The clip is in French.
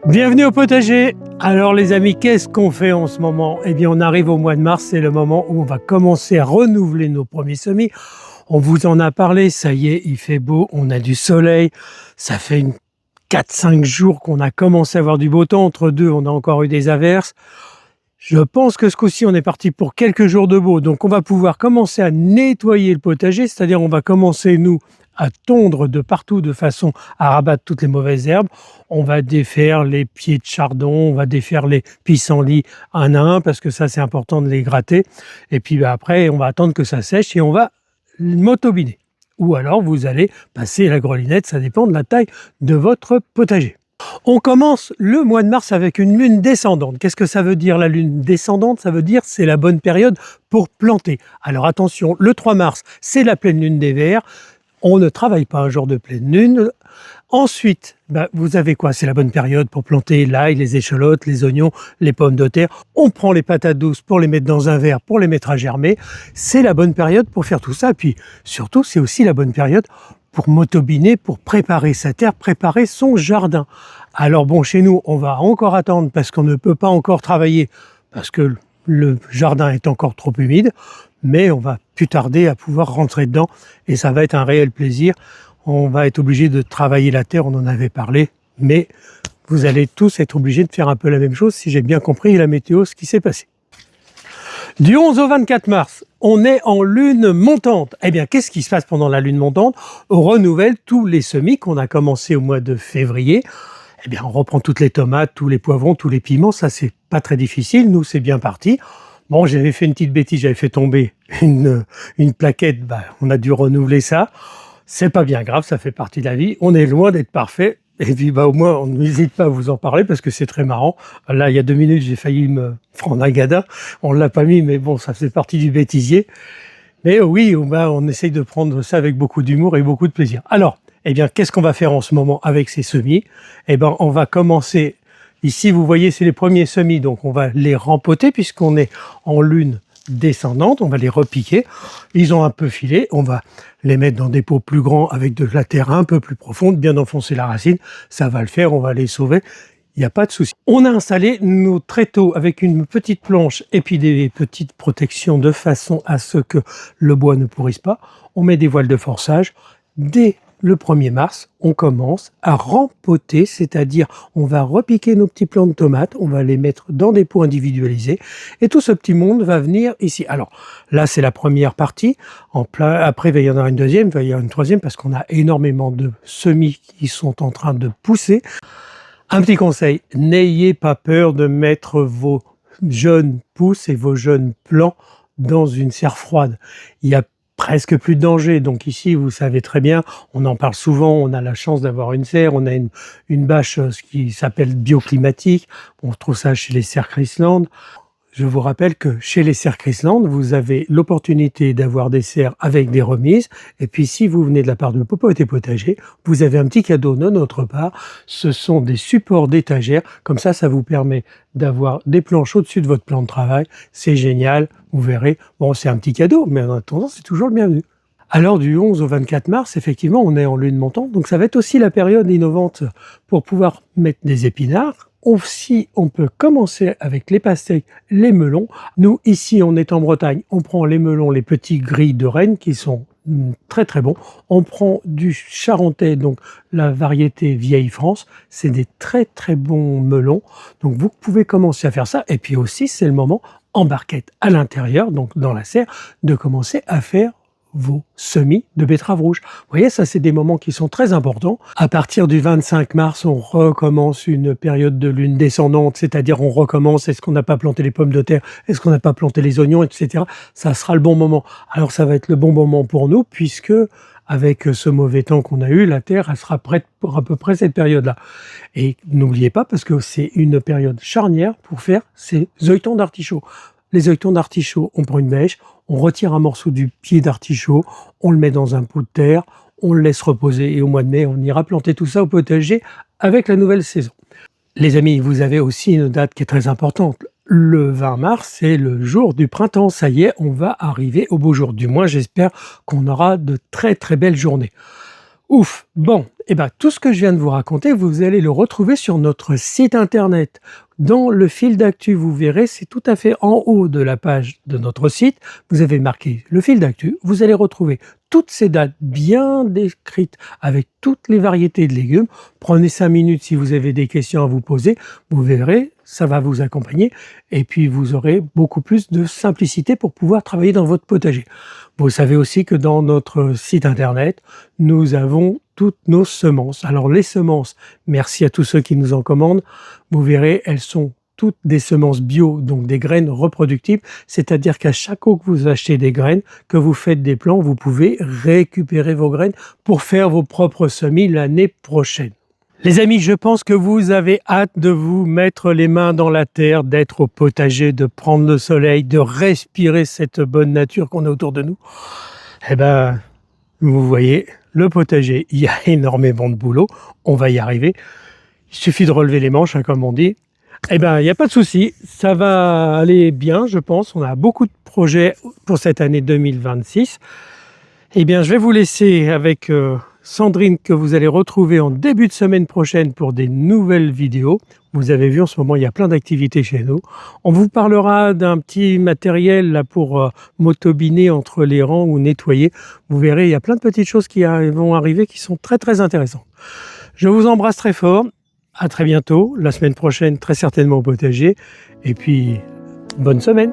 Bienvenue au potager. Alors les amis, qu'est-ce qu'on fait en ce moment? Eh bien on arrive au mois de mars, c'est le moment où on va commencer à renouveler nos premiers semis. On vous en a parlé, ça y est, il fait beau, on a du soleil, ça fait 4-5 jours qu'on a commencé à avoir du beau temps, entre deux on a encore eu des averses. Je pense que ce coup-ci on est parti pour quelques jours de beau, donc on va pouvoir commencer à nettoyer le potager, c'est-à-dire on va commencer nous à tondre de partout de façon à rabattre toutes les mauvaises herbes. On va défaire les pieds de chardon, on va défaire les pissenlits un à un parce que ça c'est important de les gratter. Et puis après on va attendre que ça sèche et on va motobiner. Ou alors vous allez passer la grelinette, ça dépend de la taille de votre potager. On commence le mois de mars avec une lune descendante. Qu'est-ce que ça veut dire la lune descendante? Ça veut dire c'est la bonne période pour planter. Alors attention, le 3 mars, c'est la pleine lune des vers. On ne travaille pas un jour de pleine lune. Ensuite, vous avez quoi? C'est la bonne période pour planter l'ail, les échalotes, les oignons, les pommes de terre. On prend les patates douces pour les mettre dans un verre, pour les mettre à germer. C'est la bonne période pour faire tout ça. Puis surtout, c'est aussi la bonne période pour motobiner, pour préparer sa terre, préparer son jardin. Alors bon, chez nous, on va encore attendre parce qu'on ne peut pas encore travailler parce que le jardin est encore trop humide, mais on va plus tarder à pouvoir rentrer dedans et ça va être un réel plaisir. On va être obligé de travailler la terre, on en avait parlé, mais vous allez tous être obligés de faire un peu la même chose si j'ai bien compris la météo, ce qui s'est passé. Du 11 au 24 mars, on est en lune montante. Eh bien, qu'est-ce qui se passe pendant la lune montante? On renouvelle tous les semis qu'on a commencé au mois de février. Eh bien, on reprend toutes les tomates, tous les poivrons, tous les piments. Ça, c'est pas très difficile. Nous, c'est bien parti. Bon, j'avais fait une petite bêtise, j'avais fait tomber une plaquette. On a dû renouveler ça. C'est pas bien grave, ça fait partie de la vie. On est loin d'être parfait. Et puis, au moins, on n'hésite pas à vous en parler parce que c'est très marrant. Là, il y a 2 minutes, j'ai failli me prendre un gadin. On l'a pas mis, mais bon, ça fait partie du bêtisier. Mais oui, on essaye de prendre ça avec beaucoup d'humour et beaucoup de plaisir. Alors, eh bien, qu'est-ce qu'on va faire en ce moment avec ces semis? Eh bien, on va commencer. Ici, vous voyez, c'est les premiers semis, donc on va les rempoter puisqu'on est en lune descendante. On va les repiquer. Ils ont un peu filé. On va les mettre dans des pots plus grands avec de la terre un peu plus profonde, bien enfoncer la racine. Ça va le faire, on va les sauver. Il n'y a pas de souci. On a installé nos tréteaux avec une petite planche et puis des petites protections de façon à ce que le bois ne pourrisse pas. On met des voiles de forçage. Dès le 1er mars, on commence à rempoter, c'est-à-dire on va repiquer nos petits plants de tomates, on va les mettre dans des pots individualisés et tout ce petit monde va venir ici. Alors là, c'est la première partie. Après, il va y en avoir une deuxième, il va y avoir une troisième parce qu'on a énormément de semis qui sont en train de pousser. Un petit conseil, n'ayez pas peur de mettre vos jeunes pousses et vos jeunes plants dans une serre froide. Il y a presque plus de danger. Donc ici, vous savez très bien, on en parle souvent, on a la chance d'avoir une serre, on a une bâche ce qui s'appelle bioclimatique, on retrouve ça chez les serres Chrisland. Je vous rappelle que chez les serres Chrisland, vous avez l'opportunité d'avoir des serres avec des remises. Et puis, si vous venez de la part de Popote Potager, vous avez un petit cadeau de notre part. Ce sont des supports d'étagères. Comme ça vous permet d'avoir des planches au-dessus de votre plan de travail. C'est génial, vous verrez. Bon, c'est un petit cadeau, mais en attendant, c'est toujours le bienvenu. Alors, du 11 au 24 mars, effectivement, on est en lune montante. Donc, ça va être aussi la période innovante pour pouvoir mettre des épinards. Aussi, on peut commencer avec les pastèques, les melons. Nous, ici, on est en Bretagne, on prend les melons, les petits grilles de Rennes qui sont très très bons. On prend du charentais, donc la variété Vieille France. C'est des très très bons melons. Donc, vous pouvez commencer à faire ça. Et puis aussi, c'est le moment, en barquette à l'intérieur, donc dans la serre, de commencer à faire vos semis de betteraves rouges. Vous voyez, ça c'est des moments qui sont très importants. À partir du 25 mars, on recommence une période de lune descendante, c'est-à-dire on recommence, est-ce qu'on n'a pas planté les pommes de terre, est-ce qu'on n'a pas planté les oignons, etc. Ça sera le bon moment. Alors ça va être le bon moment pour nous, puisque avec ce mauvais temps qu'on a eu, la terre elle sera prête pour à peu près cette période-là. Et n'oubliez pas, parce que c'est une période charnière pour faire ces œilletons d'artichaut. Les œilletons d'artichaut, on prend une bêche, on retire un morceau du pied d'artichaut, on le met dans un pot de terre, on le laisse reposer et au mois de mai, on ira planter tout ça au potager avec la nouvelle saison. Les amis, vous avez aussi une date qui est très importante. Le 20 mars, c'est le jour du printemps. Ça y est, on va arriver au beau jour. Du moins, j'espère qu'on aura de très très belles journées. Ouf! Bon, Eh ben, tout ce que je viens de vous raconter, vous allez le retrouver sur notre site internet. Dans le fil d'actu, vous verrez, c'est tout à fait en haut de la page de notre site. Vous avez marqué le fil d'actu. Vous allez retrouver toutes ces dates bien décrites avec toutes les variétés de légumes. Prenez 5 minutes si vous avez des questions à vous poser. Vous verrez, ça va vous accompagner. Et puis, vous aurez beaucoup plus de simplicité pour pouvoir travailler dans votre potager. Vous savez aussi que dans notre site internet, nous avons toutes nos semences. Alors les semences, merci à tous ceux qui nous en commandent, vous verrez, elles sont toutes des semences bio, donc des graines reproductibles, c'est-à-dire qu'à chaque fois que vous achetez des graines, que vous faites des plants, vous pouvez récupérer vos graines pour faire vos propres semis l'année prochaine. Les amis, je pense que vous avez hâte de vous mettre les mains dans la terre, d'être au potager, de prendre le soleil, de respirer cette bonne nature qu'on a autour de nous. Eh ben, vous voyez, le potager, il y a énormément de boulot, on va y arriver. Il suffit de relever les manches, hein, comme on dit. Eh ben, il n'y a pas de souci, ça va aller bien, je pense. On a beaucoup de projets pour cette année 2026. Eh bien, je vais vous laisser avec Sandrine, que vous allez retrouver en début de semaine prochaine pour des nouvelles vidéos. Vous avez vu, en ce moment, il y a plein d'activités chez nous. On vous parlera d'un petit matériel là pour motobiner entre les rangs ou nettoyer. Vous verrez, il y a plein de petites choses qui vont arriver qui sont très très intéressantes. Je vous embrasse très fort. À très bientôt, la semaine prochaine, très certainement au potager. Et puis, bonne semaine.